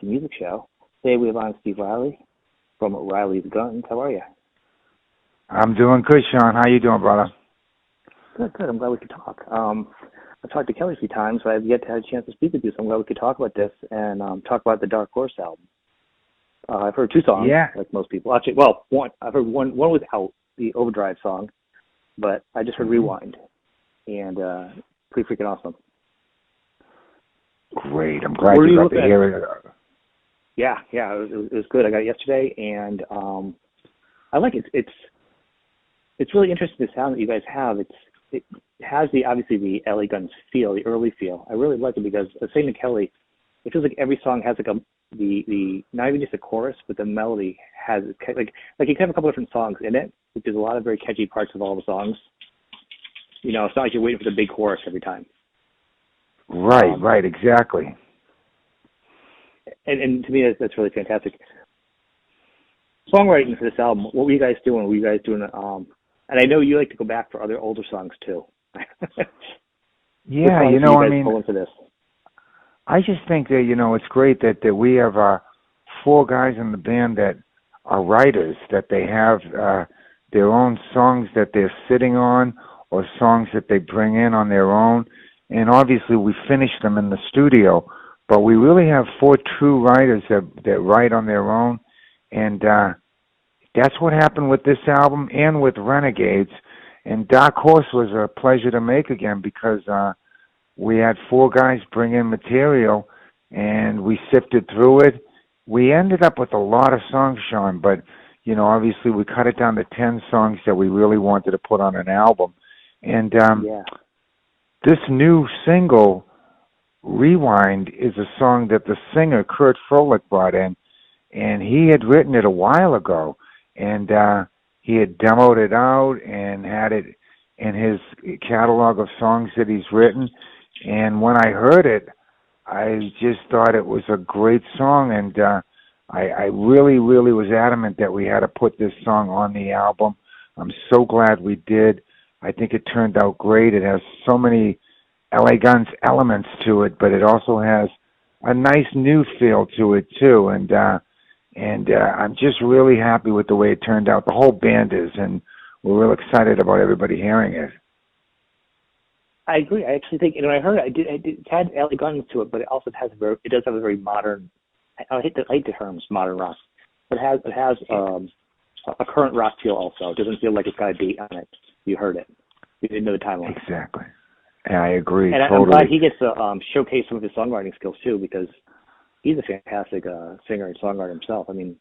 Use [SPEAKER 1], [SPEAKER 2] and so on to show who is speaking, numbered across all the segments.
[SPEAKER 1] Funky Music Show. Today we have on Steve Riley from Riley's Guns. How are you?
[SPEAKER 2] I'm doing good, Sean. How you doing, brother?
[SPEAKER 1] Good, good. I'm glad we could talk. I've talked to Kelly a few times, but I've yet to have a chance to speak with you, so I'm glad we could talk about this and talk about the Dark Horse album. I've heard two songs, like most people. Actually, well, one. I've heard one. One was out, the Overdrive song, but I just heard Rewind, and pretty freaking awesome.
[SPEAKER 2] Great. I'm glad you got to hear it.
[SPEAKER 1] Yeah, it was good. I got it yesterday, and I like it. It's really interesting, the sound that you guys have. It has obviously the LA Guns feel, the early feel. I really like it because, I was saying to Kelly, it feels like every song has like the not even just a chorus, but the melody has like you can have a couple different songs in it, which is a lot of very catchy parts of all the songs. You know, it's not like you're waiting for the big chorus every time.
[SPEAKER 2] Right, exactly.
[SPEAKER 1] And to me, that's really fantastic. Songwriting for this album, what were you guys doing? Were you guys doing, and I know you like to go back for other older songs too.
[SPEAKER 2] Yeah, you know, I mean,
[SPEAKER 1] for this?
[SPEAKER 2] I just think that, you know, it's great that we have four guys in the band that are writers, that they have their own songs that they're sitting on or songs that they bring in on their own. And obviously we finish them in the studio, but we really have four true writers that write on their own. And that's what happened with this album and with Renegades. And Dark Horse was a pleasure to make again because we had four guys bring in material and we sifted through it. We ended up with a lot of songs, Sean, but, you know, obviously we cut it down to 10 songs that we really wanted to put on an album. And this new single, Rewind, is a song that the singer, Kurt Froelich, brought in. And he had written it a while ago, and he had demoed it out and had it in his catalog of songs that he's written. And when I heard it, I just thought it was a great song, and I really, really was adamant that we had to put this song on the album. I'm so glad we did. I think it turned out great. It has so many LA Guns elements to it, but it also has a nice new feel to it, too. And I'm just really happy with the way it turned out. The whole band is, and we're real excited about everybody hearing it.
[SPEAKER 1] I agree. I actually think, and when I heard it, it had LA Guns to it, but it also does have a very modern. I hate the terms modern rock, but it has a current rock feel also. It doesn't feel like it's got a date on it. You heard it. You didn't know the timeline.
[SPEAKER 2] Exactly. Yeah, I agree.
[SPEAKER 1] And
[SPEAKER 2] totally.
[SPEAKER 1] I'm glad he gets to showcase some of his songwriting skills too, because he's a fantastic singer and songwriter himself. I mean,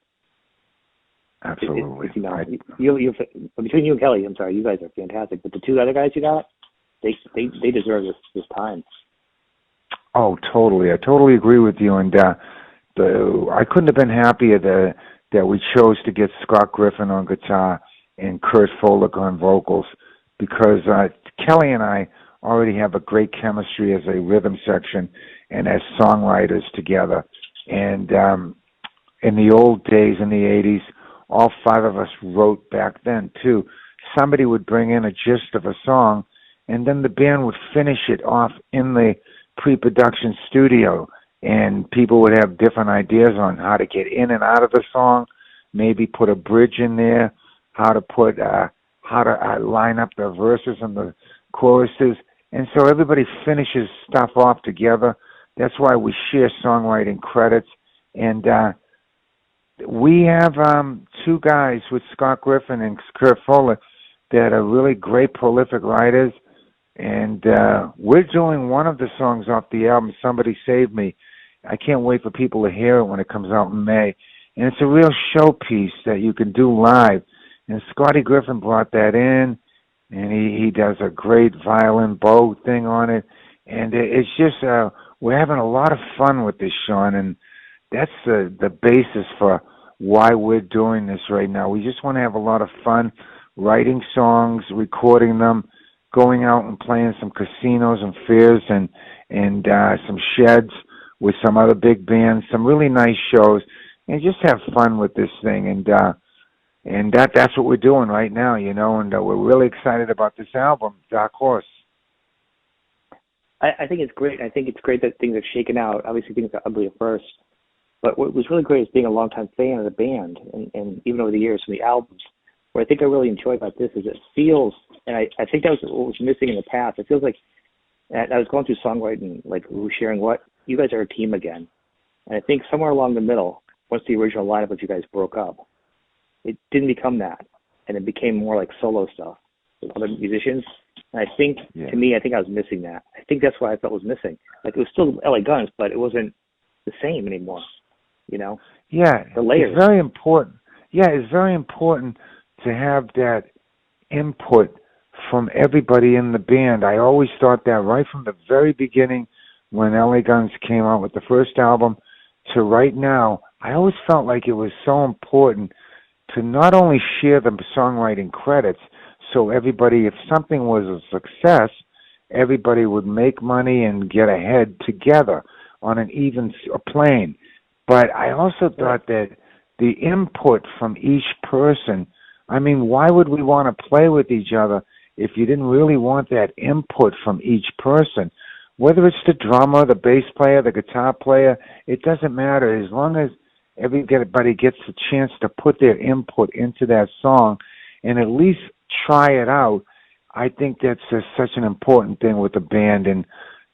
[SPEAKER 2] absolutely.
[SPEAKER 1] You know, between you and Kelly, I'm sorry, you guys are fantastic. But the two other guys you got, they deserve this time.
[SPEAKER 2] Oh, totally. I totally agree with you. And I couldn't have been happier that we chose to get Scott Griffin on guitar and Kurt Froelich on vocals, because Kelly and I already have a great chemistry as a rhythm section and as songwriters together. And in the old days, in the 80s, all five of us wrote back then, too. Somebody would bring in a gist of a song, and then the band would finish it off in the pre-production studio, and people would have different ideas on how to get in and out of the song, maybe put a bridge in there, how to line up the verses and the choruses. And so everybody finishes stuff off together. That's why we share songwriting credits. And we have two guys with Scott Griffin and Kurt Froelich that are really great, prolific writers. And we're doing one of the songs off the album, Somebody Save Me. I can't wait for people to hear it when it comes out in May. And it's a real showpiece that you can do live. And Scotty Griffin brought that in, and he does a great violin bow thing on it. And it's just, we're having a lot of fun with this, Sean, and that's the basis for why we're doing this right now. We just want to have a lot of fun writing songs, recording them, going out and playing some casinos and fairs and some sheds with some other big bands, some really nice shows, and just have fun with this thing. And that's what we're doing right now, you know, and we're really excited about this album, Dark Horse.
[SPEAKER 1] I think it's great. I think it's great that things have shaken out. Obviously, things are ugly at first, But what was really great is being a longtime fan of the band, and even over the years from the albums. What I think I really enjoy about this is it feels, and I think that was what was missing in the past. It feels like, and I was going through songwriting, like who's sharing what, you guys are a team again. And I think somewhere along the middle, once the original lineup of you guys broke up, it didn't become that, and it became more like solo stuff with other musicians. And I think, to me, I think I was missing that. I think that's what I felt was missing. Like, it was still LA Guns, but it wasn't the same anymore, you know?
[SPEAKER 2] Yeah,
[SPEAKER 1] the layers.
[SPEAKER 2] It's very important. Yeah, it's very important to have that input from everybody in the band. I always thought that right from the very beginning when LA Guns came out with the first album to right now, I always felt like it was so important to not only share the songwriting credits, so everybody, if something was a success, everybody would make money and get ahead together on an even plane. But I also thought that the input from each person, I mean, why would we want to play with each other if you didn't really want that input from each person? Whether it's the drummer, the bass player, the guitar player, it doesn't matter. As long as everybody gets a chance to put their input into that song and at least try it out, I think that's such an important thing with the band, and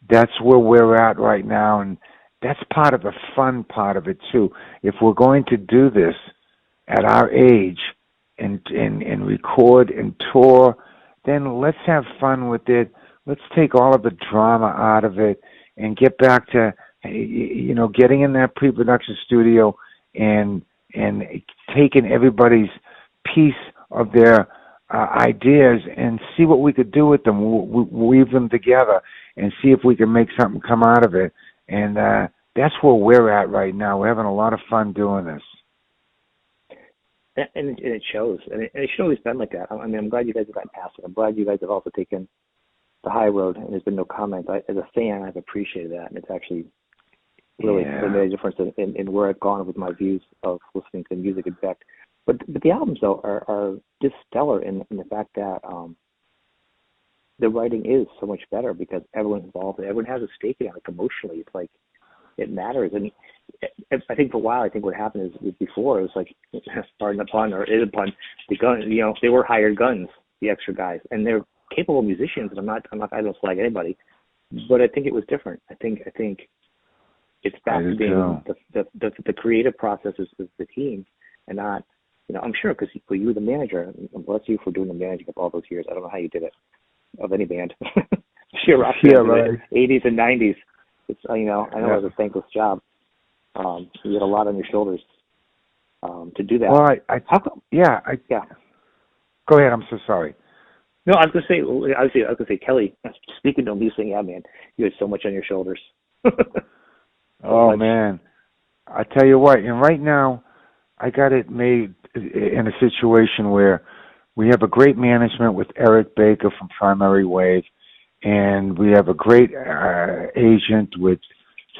[SPEAKER 2] that's where we're at right now, and that's part of the fun part of it too. If we're going to do this at our age and record and tour, then let's have fun with it. Let's take all of the drama out of it and get back to, getting in that pre-production studio and taking everybody's piece of their ideas and see what we could do with them, weave them together, and see if we can make something come out of it. And that's where we're at right now. We're having a lot of fun doing this.
[SPEAKER 1] And it shows. And it should always been like that. I mean, I'm glad you guys have gotten past it. I'm glad you guys have also taken the high road, and there's been no comment. As a fan, I've appreciated that, and it's actually really made a difference in where I've gone with my views of listening to music. In fact, but the albums though are just stellar in the fact that the writing is so much better because everyone's involved and everyone has a stake in it. Like emotionally, it's like it matters. And I think for a while, what happened is before it was like, pardon the pun, or is a pun, the gun. They were hired guns, the extra guys, and they're capable musicians. And I don't slag anybody, but I think it was different. I think it's back to being the creative process is the team, and not. I'm sure because you were the manager, and bless you for doing the managing of all those years. I don't know how you did it, of any band. Sheer rock band in the 80s and 90s. It's, I know it was a thankless job. You had a lot on your shoulders to do that.
[SPEAKER 2] Well,
[SPEAKER 1] how come?
[SPEAKER 2] Yeah. Go ahead. I'm so sorry.
[SPEAKER 1] No, I was going to say, Kelly, speaking of me saying, yeah, man, you had so much on your shoulders.
[SPEAKER 2] Man. I tell you what, and right now, I got it made in a situation where we have a great management with Eric Baker from Primary Wave, and we have a great agent with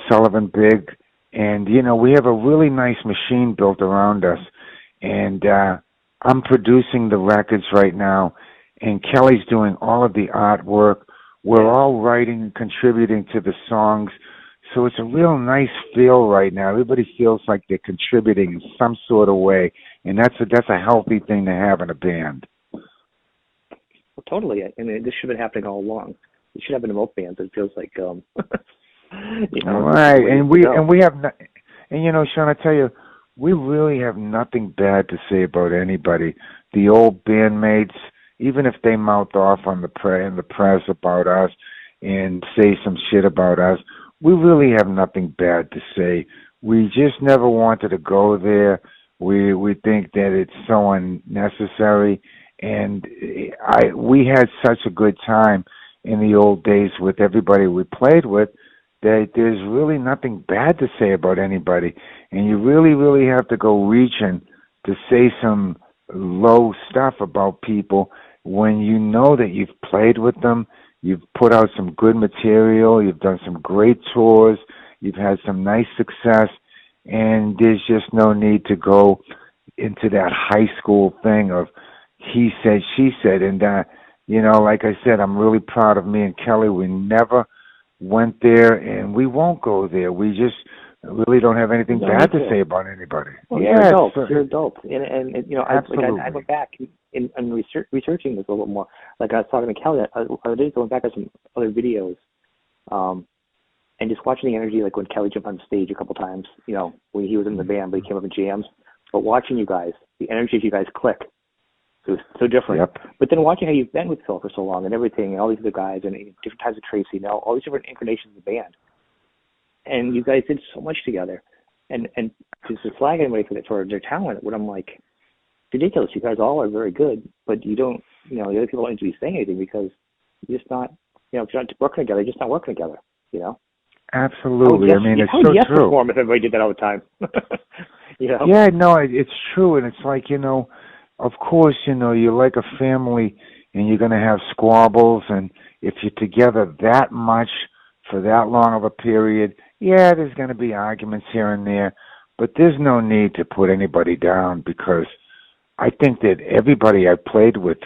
[SPEAKER 2] Sullivan Big, and we have a really nice machine built around us, and I'm producing the records right now, and Kelly's doing all of the artwork. We're all writing and contributing to the songs. So it's a real nice feel right now. Everybody feels like they're contributing in some sort of way, and that's a healthy thing to have in a band.
[SPEAKER 1] Well, totally. I mean, this should have been happening all along. You should have been in both bands. It feels like,
[SPEAKER 2] right. And we have, Sean, I tell you, we really have nothing bad to say about anybody. The old bandmates, even if they mouth off in the press about us and say some shit about us, we really have nothing bad to say. We just never wanted to go there. We think that it's so unnecessary, and we had such a good time in the old days with everybody we played with that there's really nothing bad to say about anybody, and you really, really have to go reaching to say some low stuff about people when you know that you've played with them. You've put out some good material. You've done some great tours. You've had some nice success. And there's just no need to go into that high school thing of he said, she said. And, like I said, I'm really proud of me and Kelly. We never went there, and we won't go there. We just really don't have anything
[SPEAKER 1] No,
[SPEAKER 2] bad
[SPEAKER 1] me
[SPEAKER 2] to
[SPEAKER 1] too.
[SPEAKER 2] say about anybody.
[SPEAKER 1] Well,
[SPEAKER 2] Yeah,
[SPEAKER 1] you're adults. You're adults, and you know,
[SPEAKER 2] absolutely.
[SPEAKER 1] I went back and researching this a little bit more. Like I was talking to Kelly, I went back on some other videos, and just watching the energy, like when Kelly jumped on stage a couple times, you know, when he was in the band, but he came up in jams. But watching you guys, the energy of you guys click, it was so different.
[SPEAKER 2] Yep.
[SPEAKER 1] But then watching how you've been with Phil for so long and everything, and all these other guys, and different times of Tracy, you know, all these different incarnations of the band, and you guys did so much together. And just to flag anybody for their talent, what I'm like, it's ridiculous. You guys all are very good, but you don't, you know, the other people don't need to be saying anything because you're just not, you know, if you're not working together, you're just not working together, you know?
[SPEAKER 2] Absolutely. I mean, it's so true.
[SPEAKER 1] Perform if everybody did that all the time? You know?
[SPEAKER 2] Yeah, no, it's true. And it's like, you know, of course, you know, you're like a family and you're going to have squabbles. And if you're together that much for that long of a period, yeah, there's going to be arguments here and there. But there's no need to put anybody down because I think that everybody I played with,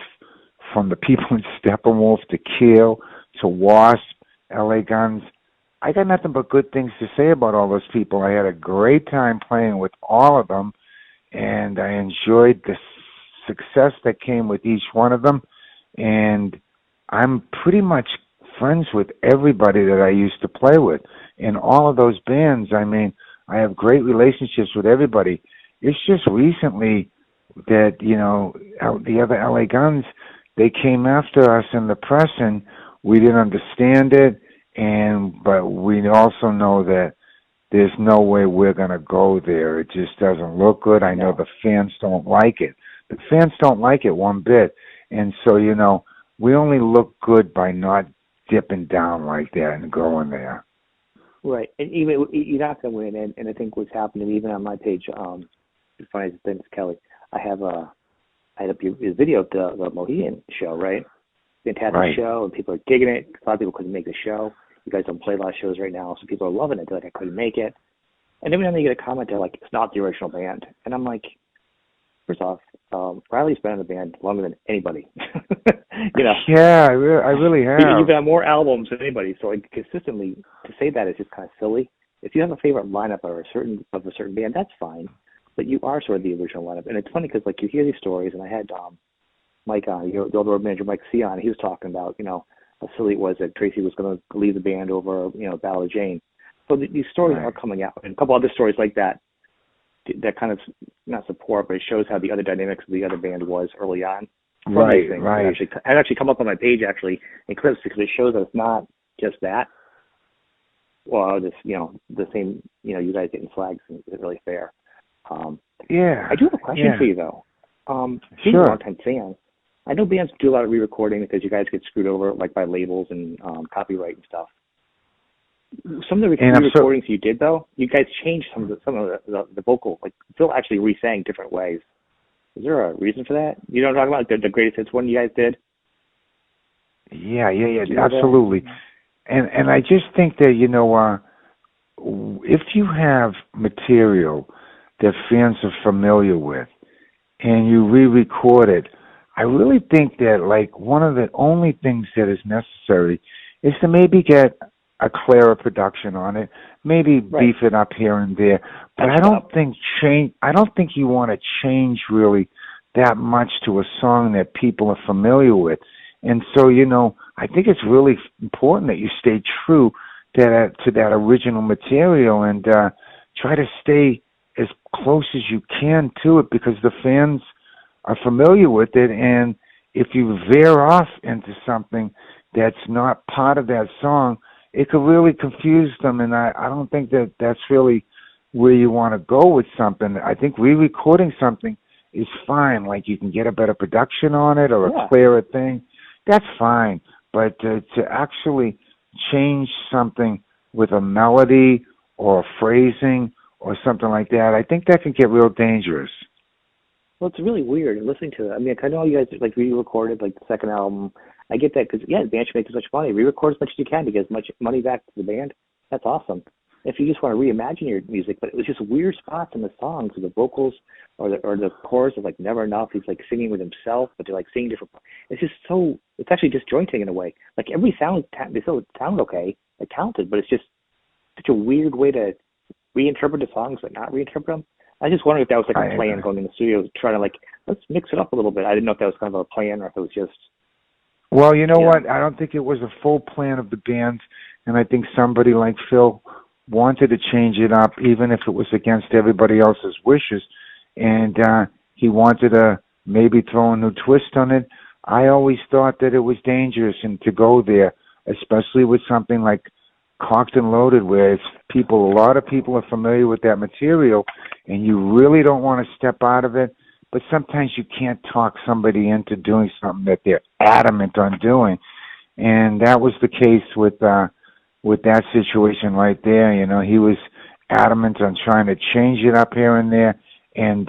[SPEAKER 2] from the people in Steppenwolf to Keel to W.A.S.P, L.A. Guns, I got nothing but good things to say about all those people. I had a great time playing with all of them, and I enjoyed the success that came with each one of them. And I'm pretty much friends with everybody that I used to play with. In all of those bands, I mean, I have great relationships with everybody. It's just recently that, you know, the other LA Guns, they came after us in the press, and we didn't understand it. But we also know that there's no way we're going to go there. It just doesn't look good. I know the fans don't like it. The fans don't like it one bit. And so, you know, we only look good by not dipping down like that and going there.
[SPEAKER 1] Right. And even you're not going to win. And I think what's happening, even on my page, as funny as things, Kelly, I had up your video of the Mohegan show, right? Fantastic show, and people are digging it. A lot of people couldn't make the show. You guys don't play a lot of shows right now, so people are loving it. They're like, I couldn't make it. And every time they get a comment, they're like, it's not the original band. And I'm like, first off, Riley's been in the band longer than anybody. You know?
[SPEAKER 2] Yeah, I really have.
[SPEAKER 1] You've got more albums than anybody, so like consistently to say that is just kind of silly. If you have a favorite lineup of a certain band, that's fine. But you are sort of the original lineup, and it's funny because like you hear these stories, and I had Mike on, the old road manager Mike C on. He was talking about, you know, how silly it was that Tracy was going to leave the band over, you know, Ballad of Jane. So these stories are coming out, and a couple other stories like that kind of not support, but it shows how the other dynamics of the other band was early on.
[SPEAKER 2] Right.
[SPEAKER 1] It actually come up on my page actually in clips because it shows that it's not just that. Well, just, you know, the same, you know, you guys getting flags isn't really fair. I do have a question for you though. Being a long-time fan, I know bands do a lot of re-recording because you guys get screwed over like by labels and copyright and stuff. Some of the re-recordings you did though, you guys changed some of the vocal. Like Phil actually re-sang different ways. Is there a reason for that? You know what I'm talking about? The greatest hits one you guys did?
[SPEAKER 2] Yeah, absolutely. And I just think that, you know, if you have material that fans are familiar with and you re-record it, I really think that like one of the only things that is necessary is to maybe get a clearer production on it, maybe beef it up here and there. But I don't think you want to change really that much to a song that people are familiar with. And so, you know, I think it's really important that you stay true to that original material and try to stay as close as you can to it because the fans are familiar with it. And if you veer off into something that's not part of that song, it could really confuse them. And I don't think that that's really where you want to go with something. I think re-recording something is fine. Like you can get a better production on it or a clearer thing. That's fine. But to actually change something with a melody or phrasing or something like that, I think that can get real dangerous.
[SPEAKER 1] Well, it's really weird listening to it. I mean, I know you guys like re-recorded like the second album. I get that because, the band should make as much money. Re-record as much as you can to get as much money back to the band. That's awesome. If you just want to reimagine your music, but it was just weird spots in the songs, or the vocals, or the chorus of like "Never Enough." He's like singing with himself, but they're like singing different. It's just so. It's actually disjointing in a way. Like every sound, they still sound okay, like talented, but it's just such a weird way to reinterpret the songs but not reinterpret them. I just wondered if that was like a plan going in the studio, trying to like, let's mix it up a little bit. I didn't know if that was kind of a plan or if it was just.
[SPEAKER 2] Well, you know what? I don't think it was a full plan of the bands, and I think somebody like Phil wanted to change it up, even if it was against everybody else's wishes, and he wanted to maybe throw a new twist on it. I always thought that it was dangerous and to go there, especially with something like Cocked and Loaded, where a lot of people are familiar with that material, and you really don't want to step out of it. But sometimes you can't talk somebody into doing something that they're adamant on doing, and that was the case with that situation right there. You know, he was adamant on trying to change it up here and there, and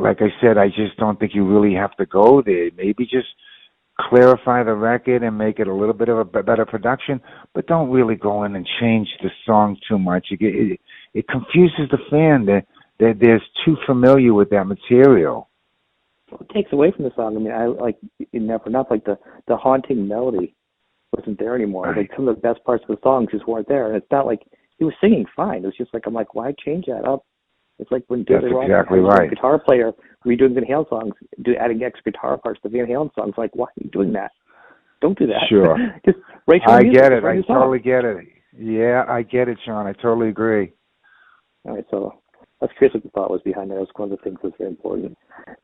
[SPEAKER 2] like I said, I just don't think you really have to go there. Maybe just clarify the record and make it a little bit of a better production, but don't really go in and change the song too much. It confuses the fan that they're too familiar with that material.
[SPEAKER 1] Well, it takes away from the song. I mean, I like for enough like the haunting melody wasn't there anymore.
[SPEAKER 2] Right.
[SPEAKER 1] Like some of the best parts of the songs just weren't there, and it's not like he was singing fine. It was just like I'm like, why change that up? It's like when
[SPEAKER 2] That's exactly right.
[SPEAKER 1] A guitar player redoing Van Halen songs, adding extra guitar parts to Van Halen songs. Like, why are you doing that? Don't do that.
[SPEAKER 2] Sure.
[SPEAKER 1] Just write your music.
[SPEAKER 2] Get it. I totally get it. Yeah, I get it, Sean. I totally agree.
[SPEAKER 1] All right, so I was curious what the thought was behind that. It was one of the things that was very important.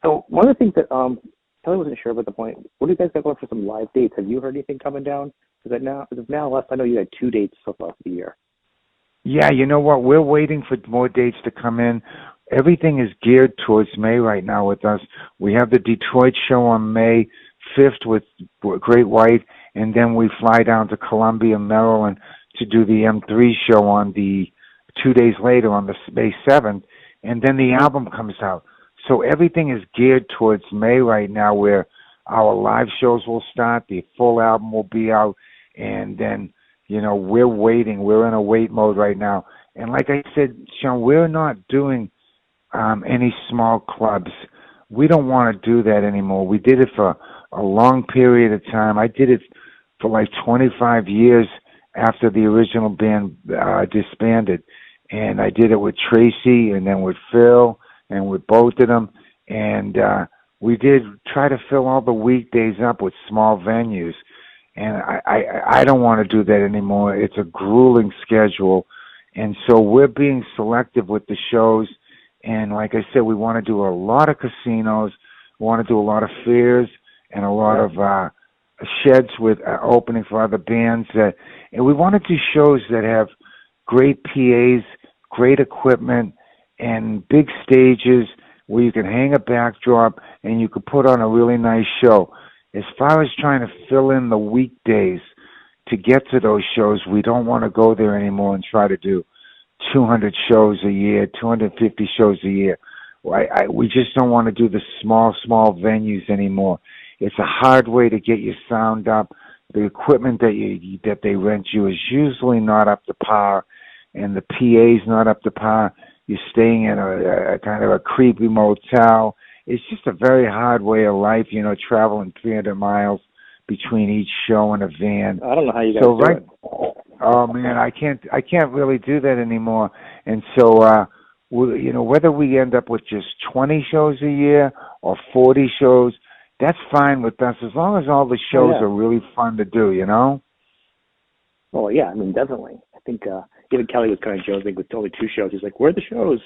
[SPEAKER 1] So one of the things that Kelly wasn't sure about the point, what do you guys got going for some live dates? Have you heard anything coming down? As of now, last I know you had 2 dates so far for the year.
[SPEAKER 2] Yeah, you know what? We're waiting for more dates to come in. Everything is geared towards May right now with us. We have the Detroit show on May 5th with Great White, and then we fly down to Columbia, Maryland to do the M3 show on the 2 days later on the May 7th, and then the album comes out. So everything is geared towards May right now, where our live shows will start, the full album will be out, and then, you know, we're waiting. We're in a wait mode right now. And like I said, Sean, we're not doing any small clubs. We don't want to do that anymore. We did it for a long period of time. I did it for like 25 years after the original band disbanded. And I did it with Tracy and then with Phil and with both of them. And we did try to fill all the weekdays up with small venues. And I don't want to do that anymore. It's a grueling schedule. And so we're being selective with the shows. And like I said, we want to do a lot of casinos. We want to do a lot of fairs and a lot of sheds with opening for other bands. And we want to do shows that have great PAs, great equipment, and big stages where you can hang a backdrop and you can put on a really nice show. As far as trying to fill in the weekdays to get to those shows, we don't want to go there anymore and try to do 200 shows a year, 250 shows a year. We just don't want to do the small venues anymore. It's a hard way to get your sound up. The equipment that they rent you is usually not up to par, and the PA's not up to par. You're staying in a kind of a creepy motel. It's just a very hard way of life, you know, traveling 300 miles between each show in a van.
[SPEAKER 1] I don't know how you guys do it.
[SPEAKER 2] Oh man, I can't really do that anymore. And so, you know, whether we end up with just 20 shows a year or 40 shows, that's fine with us as long as all the shows are really fun to do, you know?
[SPEAKER 1] Oh yeah, I mean, definitely. I think even Kelly was kind of joking with only 2 shows. He's like, "Where are the shows?"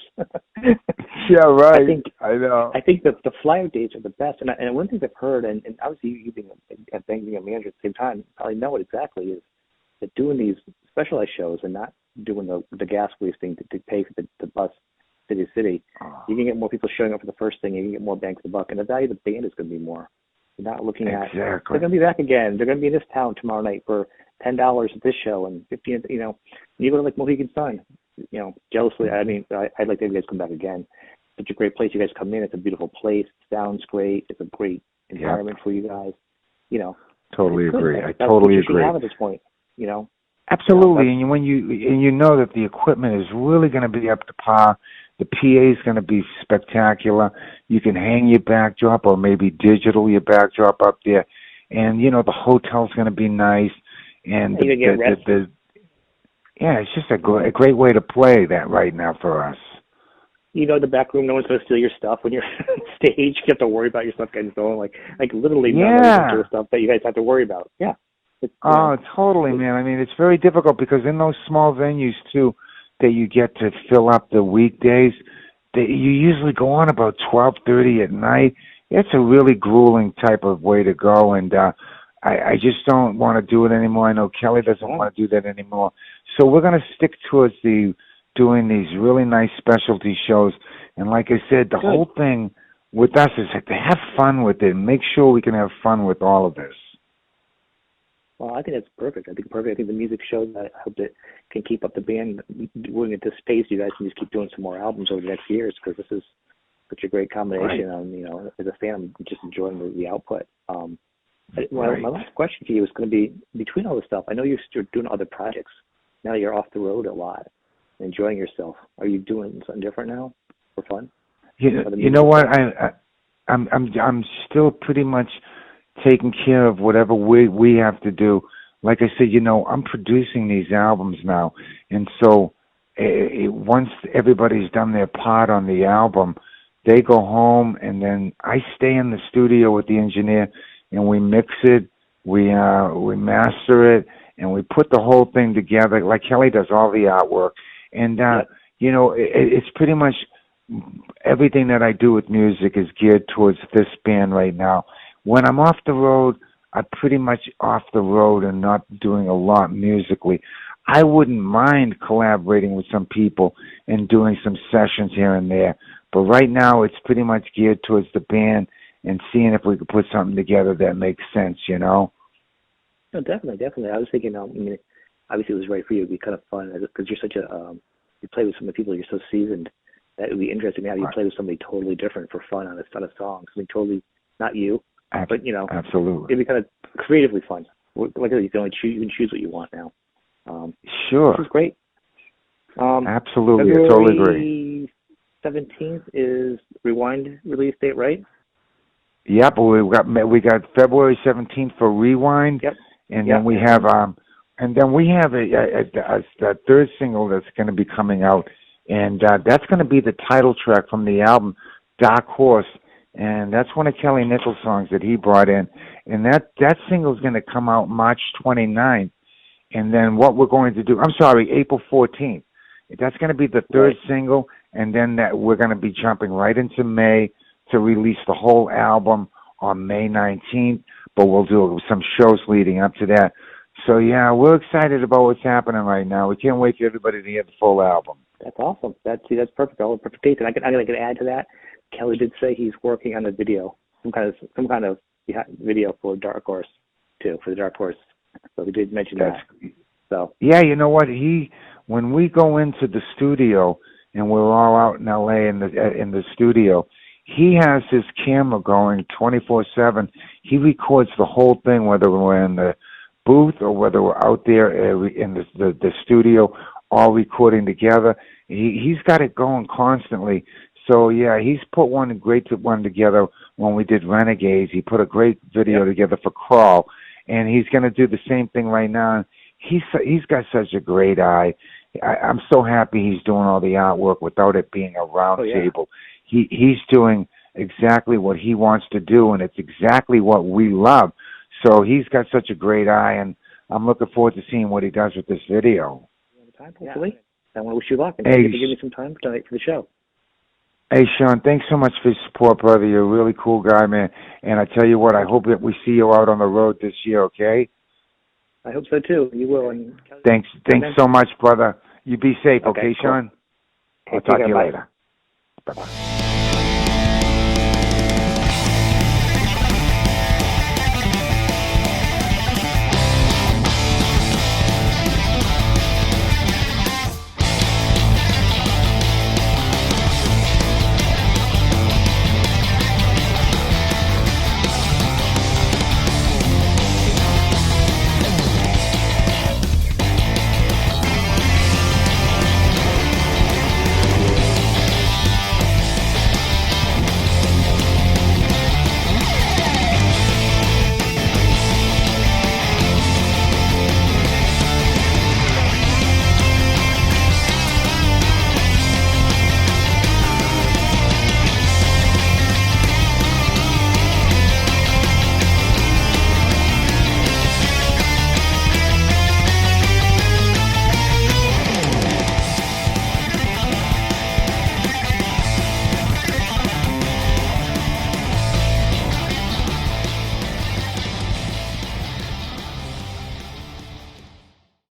[SPEAKER 2] Yeah, right. I know.
[SPEAKER 1] I think that the flyout dates are the best. And one of the things I've heard, and obviously you being a manager at the same time, probably know it exactly, is that doing these specialized shows and not doing the gas wasting to pay for the bus city to city, you can get more people showing up for the first thing, and you can get more bang for the buck, and the value of the band is going to be more. You're not looking at they're going to be back again. They're going to be in this town tomorrow night for $10 at this show and $15. You know, you go to like Mohegan Sun. You know, jealously, I mean, I'd like to have you guys come back again. Such a great place. You guys come in. It's a beautiful place. It sounds great. It's a great environment for you guys. You know,
[SPEAKER 2] totally agree. I
[SPEAKER 1] That's
[SPEAKER 2] totally
[SPEAKER 1] what you
[SPEAKER 2] agree.
[SPEAKER 1] have at this point. You know.
[SPEAKER 2] Absolutely, and when you know that the equipment is really going to be up to par, the PA is going to be spectacular. You can hang your backdrop or maybe digital your backdrop up there, and you know the hotel's going to be nice, and Yeah, it's just a great way to play that right now for us.
[SPEAKER 1] The back room, no one's going to steal your stuff when you're on stage. You have to worry about your stuff getting stolen. Like literally none of the stuff that you guys have to worry about. Yeah.
[SPEAKER 2] Totally, man. I mean, it's very difficult because in those small venues, too, that you get to fill up the weekdays, you usually go on about 12:30 at night. It's a really grueling type of way to go, and I just don't want to do it anymore. I know Kelly doesn't want to do that anymore. So we're going to stick towards doing these really nice specialty shows. And like I said, the whole thing with us is to have fun with it and make sure we can have fun with all of this.
[SPEAKER 1] Well, I think that's perfect. I think the music shows, I hope that can keep up the band doing at this pace. You guys can just keep doing some more albums over the next years because this is such a great combination. Right. As a fan, I'm just enjoying the output. My last question to you is going to be, between all this stuff, I know you're doing other projects. Now you're off the road a lot, enjoying yourself. Are you doing something different now for fun?
[SPEAKER 2] You know what? I'm still pretty much taking care of whatever we have to do. Like I said, I'm producing these albums now, and so once everybody's done their part on the album, they go home, and then I stay in the studio with the engineer, and we mix it, we master it, and we put the whole thing together. Like Kelly does all the artwork, and it's pretty much everything that I do with music is geared towards this band right now. When I'm off the road, I'm pretty much off the road and not doing a lot musically. I wouldn't mind collaborating with some people and doing some sessions here and there. But right now, it's pretty much geared towards the band and seeing if we could put something together that makes sense,
[SPEAKER 1] No, definitely. I was thinking, obviously it was right for you. It'd be kind of fun because you're such you play with so many people, you're so seasoned that it would be interesting to have you play with somebody totally different for fun on a set of songs. I mean, totally not you. But
[SPEAKER 2] absolutely,
[SPEAKER 1] it'd be kind of creatively fun. Like you can choose what you want now.
[SPEAKER 2] Sure,
[SPEAKER 1] this is great.
[SPEAKER 2] Absolutely, I totally agree.
[SPEAKER 1] 17th is Rewind release date, right?
[SPEAKER 2] Yep, we got February 17th for Rewind, and then we have a third single that's going to be coming out, and that's going to be the title track from the album Dark Horse. And that's one of Kelly Nichols' songs that he brought in. And that single is going to come out March 29th. And then what we're going to do, April 14th. That's going to be the third single. And then we're going to be jumping right into May to release the whole album on May 19th. But we'll do some shows leading up to that. So, yeah, we're excited about what's happening right now. We can't wait for everybody to hear the full album.
[SPEAKER 1] That's awesome. That's perfect. All the perfect dates. And I'm going to add to that. Kelly did say he's working on a video, some kind of video for Dark Horse too, for the Dark Horse. So he did mention that. So
[SPEAKER 2] yeah, you know what? When we go into the studio and we're all out in LA in the studio, he has his camera going 24/7. He records the whole thing, whether we're in the booth or whether we're out there in the studio, all recording together. He's got it going constantly. So, yeah, he's put one great one together when we did Renegades. He put a great video together for Crawl, and he's going to do the same thing right now. He's got such a great eye. I'm so happy he's doing all the artwork without it being a round table. He's doing exactly what he wants to do, and it's exactly what we love. So he's got such a great eye, and I'm looking forward to seeing what he does with this video.
[SPEAKER 1] Hopefully. I want to wish you luck, and thank you for giving me some time tonight for the show.
[SPEAKER 2] Hey, Sean, thanks so much for your support, brother. You're a really cool guy, man. And I tell you what, I hope that we see you out on the road this year, okay?
[SPEAKER 1] I hope so, too. You will. And
[SPEAKER 2] thanks so much, brother. You be safe, okay Sean?
[SPEAKER 1] Cool.
[SPEAKER 2] I'll talk to you later. Bye-bye.